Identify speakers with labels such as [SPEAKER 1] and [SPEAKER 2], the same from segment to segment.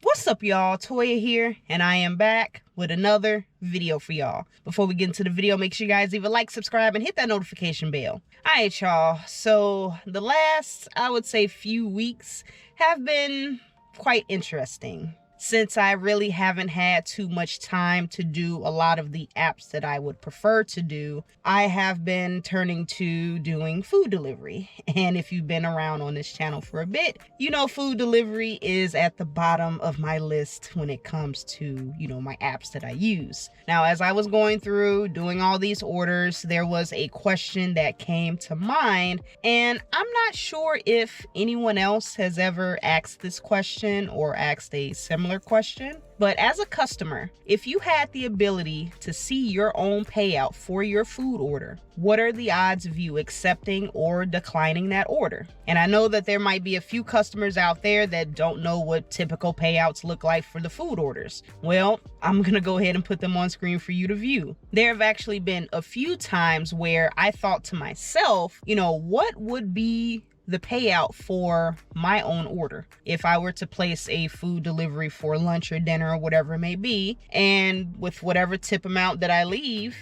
[SPEAKER 1] What's up, y'all? Toya here, and I am back with another video for y'all. Before we get into the video, make sure you guys leave a like, subscribe, and hit that notification bell. Alright, y'all. So the last, I would say, few weeks have been quite interesting, since I really haven't had too much time to do a lot of the apps that I would prefer to do. I have been turning to doing food delivery. And if you've been around on this channel for a bit, you know food delivery is at the bottom of my list when it comes to, my apps that I use. Now, as I was going through doing all these orders, there was a question that came to mind, and I'm not sure if anyone else has ever asked this question or asked a similar question. But as a customer, if you had the ability to see your own payout for your food order, what are the odds of you accepting or declining that order? And I know that there might be a few customers out there that don't know what typical payouts look like for the food orders. Well, I'm gonna go ahead and put them on screen for you to view. There have actually been a few times where I thought to myself, what would be the payout for my own order if I were to place a food delivery for lunch or dinner or whatever it may be, and with whatever tip amount that I leave,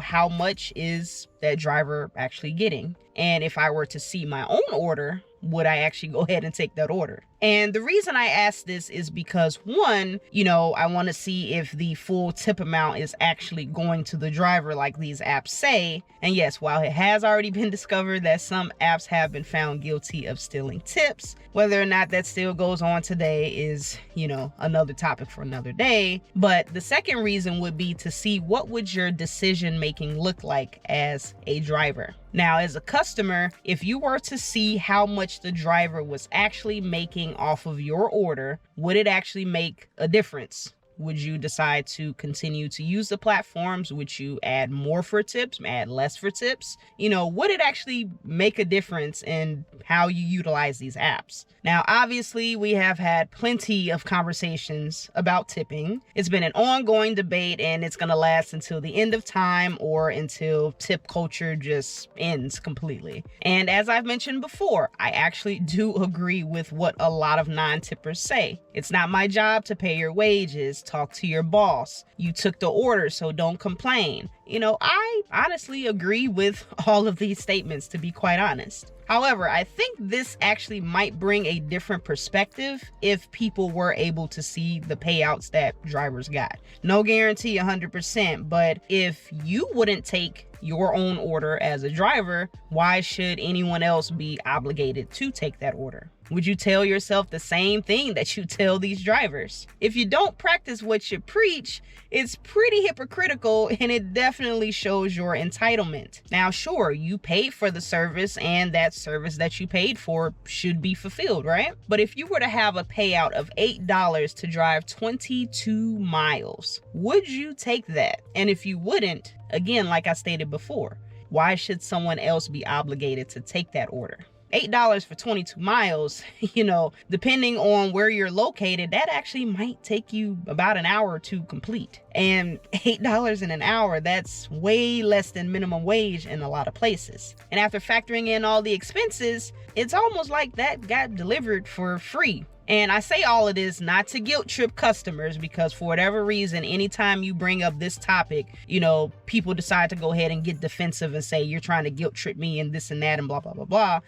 [SPEAKER 1] how much is that driver actually getting? And if I were to see my own order, would I actually go ahead and take that order? And the reason I ask this is because, one, I want to see if the full tip amount is actually going to the driver like these apps say. And yes, while it has already been discovered that some apps have been found guilty of stealing tips, whether or not that still goes on today is, another topic for another day. But the second reason would be to see what would your decision making look like as a driver. Now, as a customer, if you were to see how much the driver was actually making off of your order, would it actually make a difference? Would you decide to continue to use the platforms? Would you add more for tips, add less for tips? Would it actually make a difference in how you utilize these apps? Now, obviously, we have had plenty of conversations about tipping. It's been an ongoing debate, and it's going to last until the end of time or until tip culture just ends completely. And as I've mentioned before, I actually do agree with what a lot of non-tippers say. It's not my job to pay your wages. Talk to your boss. You took the order, so don't complain. I honestly agree with all of these statements, to be quite honest. However, I think this actually might bring a different perspective if people were able to see the payouts that drivers got. No guarantee 100%, but if you wouldn't take your own order as a driver, why should anyone else be obligated to take that order? Would you tell yourself the same thing that you tell these drivers? If you don't practice what you preach, it's pretty hypocritical, and it definitely shows your entitlement. Now, sure, you paid for the service, and that service that you paid for should be fulfilled, right? But if you were to have a payout of $8 to drive 22 miles, would you take that? And if you wouldn't, again, like I stated before, why should someone else be obligated to take that order? $8 for 22 miles, depending on where you're located, that actually might take you about an hour to complete. And $8 in an hour, that's way less than minimum wage in a lot of places. And after factoring in all the expenses, it's almost like that got delivered for free. And I say all of this not to guilt trip customers, because for whatever reason, anytime you bring up this topic, people decide to go ahead and get defensive and say, you're trying to guilt trip me and this and that and blah, blah, blah, blah.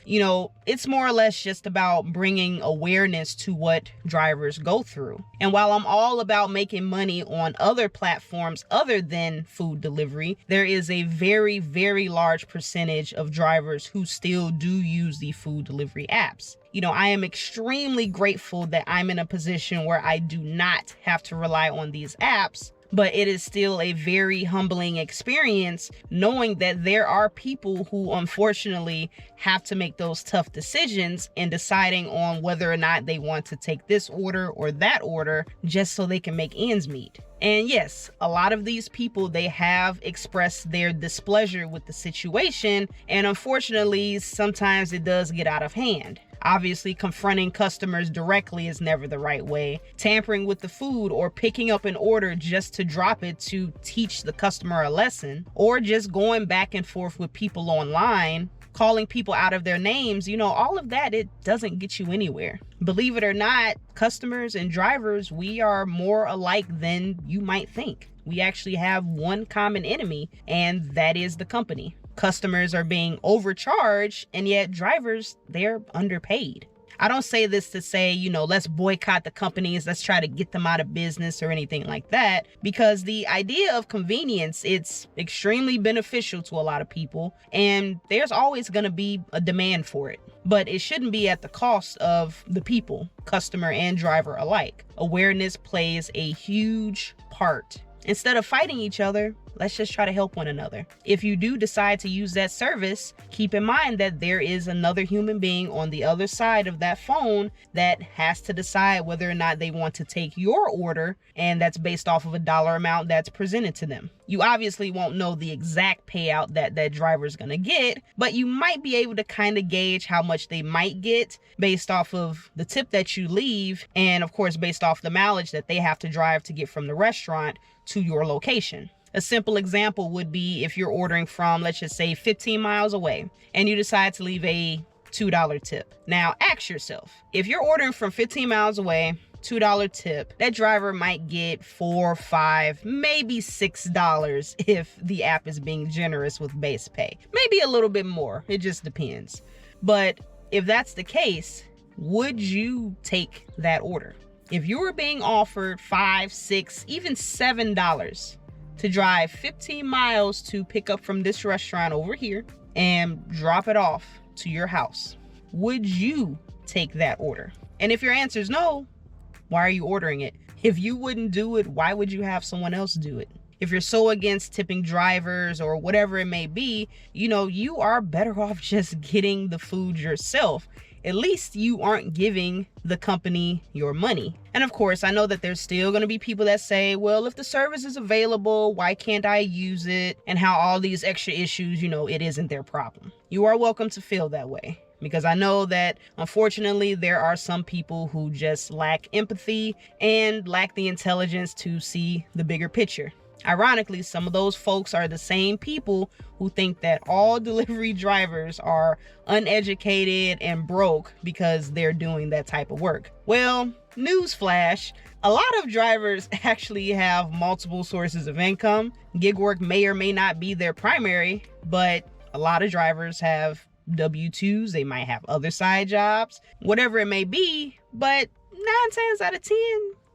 [SPEAKER 1] It's more or less just about bringing awareness to what drivers go through. And while I'm all about making money on other platforms other than food delivery, there is a very, very large percentage of drivers who still do use the food delivery apps. I am extremely grateful that I'm in a position where I do not have to rely on these apps, but it is still a very humbling experience knowing that there are people who unfortunately have to make those tough decisions in deciding on whether or not they want to take this order or that order just so they can make ends meet. And yes, a lot of these people, they have expressed their displeasure with the situation, and unfortunately, sometimes it does get out of hand. Obviously, confronting customers directly is never the right way. Tampering with the food or picking up an order just to drop it to teach the customer a lesson, or just going back and forth with people online calling people out of their names, all of that, it doesn't get you anywhere. Believe it or not, customers and drivers, we are more alike than you might think. We actually have one common enemy, and that is the company. Customers are being overcharged, and yet drivers, they're underpaid. I don't say this to say, let's boycott the companies, let's try to get them out of business or anything like that, because the idea of convenience, it's extremely beneficial to a lot of people, and there's always going to be a demand for it. But it shouldn't be at the cost of the people, customer and driver alike. Awareness plays a huge part. Instead of fighting each other, let's just try to help one another. If you do decide to use that service, keep in mind that there is another human being on the other side of that phone that has to decide whether or not they want to take your order, and that's based off of a dollar amount that's presented to them. You obviously won't know the exact payout that that driver is going to get, but you might be able to kind of gauge how much they might get based off of the tip that you leave, and of course based off the mileage that they have to drive to get from the restaurant to your location. A simple example would be if you're ordering from, let's just say, 15 miles away, and you decide to leave a $2 tip. Now, ask yourself, if you're ordering from 15 miles away, $2 tip, that driver might get $4, $5, maybe $6 if the app is being generous with base pay. Maybe a little bit more, it just depends. But if that's the case, would you take that order? If you were being offered $5, $6, even $7 to drive 15 miles to pick up from this restaurant over here and drop it off to your house, would you take that order? And if your answer is no, why are you ordering it? If you wouldn't do it, why would you have someone else do it? If you're so against tipping drivers or whatever it may be, you are better off just getting the food yourself. At least you aren't giving the company your money. And of course, I know that there's still going to be people that say, well, if the service is available, why can't I use it? And how all these extra issues, it isn't their problem. You are welcome to feel that way, because I know that unfortunately there are some people who just lack empathy and lack the intelligence to see the bigger picture. Ironically, some of those folks are the same people who think that all delivery drivers are uneducated and broke because they're doing that type of work. Well, newsflash, a lot of drivers actually have multiple sources of income. Gig work may or may not be their primary, but a lot of drivers have W-2s, they might have other side jobs, whatever it may be, but 9 times out of 10,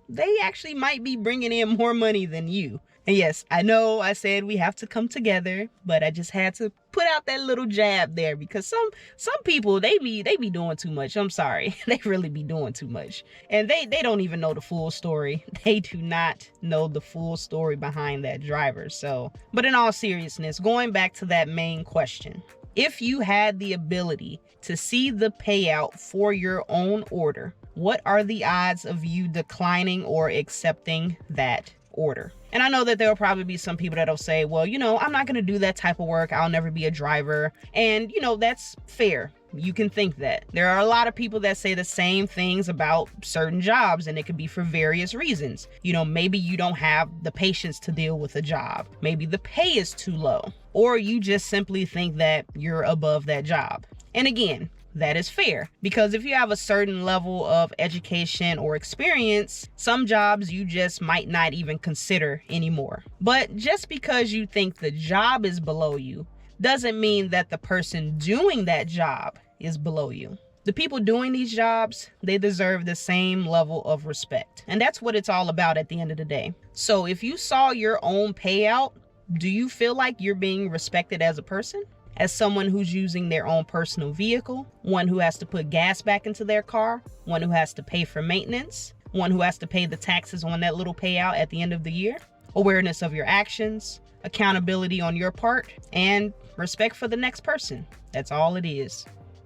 [SPEAKER 1] they actually might be bringing in more money than you. And yes, I know I said we have to come together, but I just had to put out that little jab there, because some people, they be doing too much. I'm sorry. They really be doing too much. And they don't even know the full story. They do not know the full story behind that driver. So, but in all seriousness, going back to that main question, if you had the ability to see the payout for your own order, what are the odds of you declining or accepting that order? And I know that there will probably be some people that'll say, well, I'm not going to do that type of work. I'll never be a driver. And, that's fair. You can think that. There are a lot of people that say the same things about certain jobs, and it could be for various reasons. Maybe you don't have the patience to deal with a job. Maybe the pay is too low, or you just simply think that you're above that job. And again, that is fair, because if you have a certain level of education or experience, some jobs you just might not even consider anymore. But just because you think the job is below you doesn't mean that the person doing that job is below you. The people doing these jobs, they deserve the same level of respect. And that's what it's all about at the end of the day. So if you saw your own payout, do you feel like you're being respected as a person? As someone who's using their own personal vehicle, one who has to put gas back into their car, one who has to pay for maintenance, one who has to pay the taxes on that little payout at the end of the year, awareness of your actions, accountability on your part, and respect for the next person. That's all it is.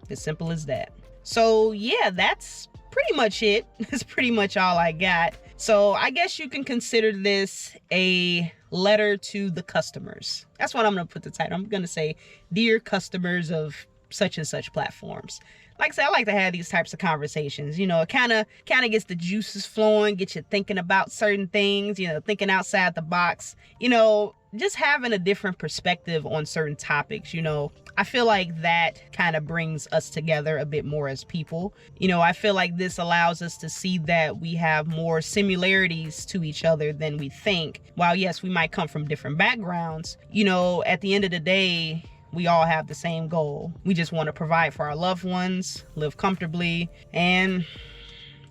[SPEAKER 1] As simple as that. So yeah, that's pretty much it. That's pretty much all I got. So I guess you can consider this a letter to the customers. That's what I'm going to put the title. I'm going to say, dear customers of such and such platforms. Like I said, I like to have these types of conversations. It kind of gets the juices flowing, get you thinking about certain things, thinking outside the box. just having a different perspective on certain topics, you know. I feel like that kind of brings us together a bit more as people. You know, I feel like this allows us to see that we have more similarities to each other than we think. While yes, we might come from different backgrounds, you know, at the end of the day, we all have the same goal. We just want to provide for our loved ones, live comfortably, and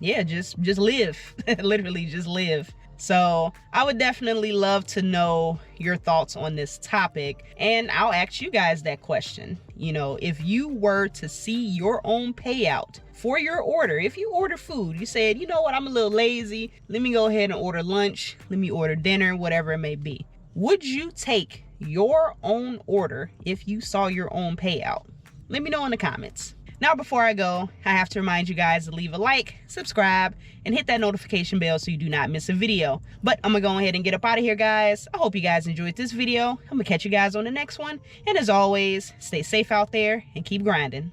[SPEAKER 1] yeah, just live. Literally just live. So I would definitely love to know your thoughts on this topic, and I'll ask you guys that question. You know, if you were to see your own payout for your order, if you order food, you said, you know what, I'm a little lazy, let me go ahead and order lunch, let me order dinner, whatever it may be. Would you take your own order if you saw your own payout? Let me know in the comments. Now, before I go, I have to remind you guys to leave a like, subscribe, and hit that notification bell so you do not miss a video. But I'm gonna go ahead and get up out of here, guys. I hope you guys enjoyed this video. I'm gonna catch you guys on the next one. And as always, stay safe out there and keep grinding.